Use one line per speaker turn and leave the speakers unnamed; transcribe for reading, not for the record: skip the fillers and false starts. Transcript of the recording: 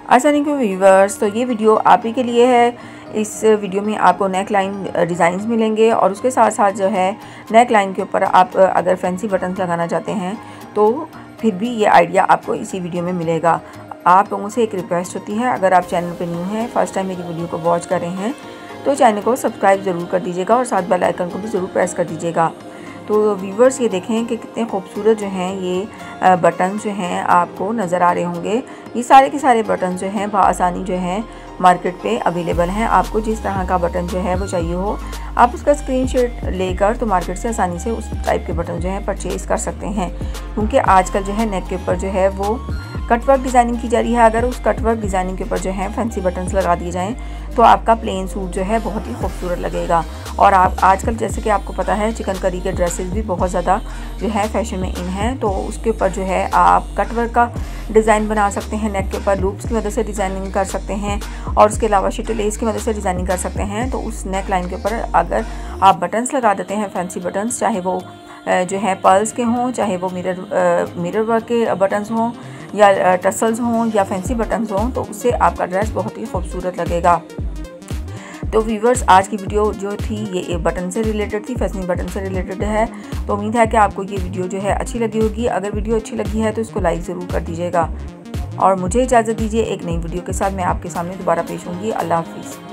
अस्सलाम वालेकुम व्यूवर्स, तो ये वीडियो आप ही के लिए है। इस वीडियो में आपको नेक लाइन डिज़ाइंस मिलेंगे और उसके साथ साथ जो है नेक लाइन के ऊपर आप अगर फैंसी बटन्स लगाना चाहते हैं तो फिर भी ये आइडिया आपको इसी वीडियो में मिलेगा। आप लोगों से एक रिक्वेस्ट होती है, अगर आप चैनल पर न्यू हैं, फर्स्ट टाइम मेरी वीडियो को वॉच कर रहे हैं तो चैनल को सब्सक्राइब ज़रूर कर दीजिएगा और साथ बेल आइकन को भी ज़रूर प्रेस कर दीजिएगा। तो व्यूवर्स, ये देखें कि कितने खूबसूरत जो हैं ये बटन जो हैं आपको नज़र आ रहे होंगे। ये सारे के सारे बटन जो हैं बआसानी जो हैं मार्केट पे अवेलेबल हैं। आपको जिस तरह का बटन जो है वो चाहिए हो, आप उसका स्क्रीनशॉट लेकर तो मार्केट से आसानी से उस टाइप के बटन जो हैं परचेज़ कर सकते हैं। क्योंकि आजकल जो है नेक के ऊपर जो है वो कटवर्क डिज़ाइनिंग की जा रही है। अगर उस कटवर्क डिज़ाइनिंग के ऊपर जो है फैंसी बटन्स लगा दिए जाएँ तो आपका प्लेन सूट जो है बहुत ही खूबसूरत लगेगा। और आप आजकल जैसे कि आपको पता है चिकनकारी के ड्रेसेस भी बहुत ज़्यादा जो है फैशन में इन हैं, तो उसके ऊपर जो है आप कटवर्क का डिज़ाइन बना सकते हैं। नेक के ऊपर लूप्स की मदद से डिज़ाइनिंग कर सकते हैं और उसके अलावा शिट लेस की मदद से डिज़ाइनिंग कर सकते हैं। तो उस नेक लाइन के ऊपर अगर आप बटन्स लगा देते हैं फैंसी बटन्स, चाहे वो जो है पर्ल्स के हों, चाहे वो मिरर वर्क के बटन्स हों या टसल्स हों या फैंसी बटन्स हों, तो उससे आपका ड्रेस बहुत ही खूबसूरत लगेगा। तो व्यूवर्स, आज की वीडियो जो थी ये बटन से रिलेटेड थी, फैशनी बटन से रिलेटेड है। तो उम्मीद है कि आपको ये वीडियो जो है अच्छी लगी होगी। अगर वीडियो अच्छी लगी है तो इसको लाइक ज़रूर कर दीजिएगा और मुझे इजाज़त दीजिए। एक नई वीडियो के साथ मैं आपके सामने दोबारा पेश होंगी। अल्लाह हाफिज़।